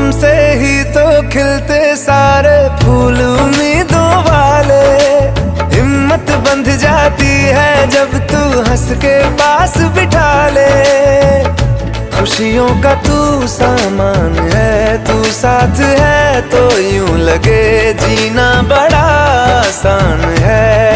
तुमसे ही तो खिलते सारे फूल उम्मीदों वाले। हिम्मत बंध जाती है जब तू हंस के पास बिठा ले। खुशियों का तू सामान है, तू साथ है तो यूं लगे जीना बड़ा आसान है।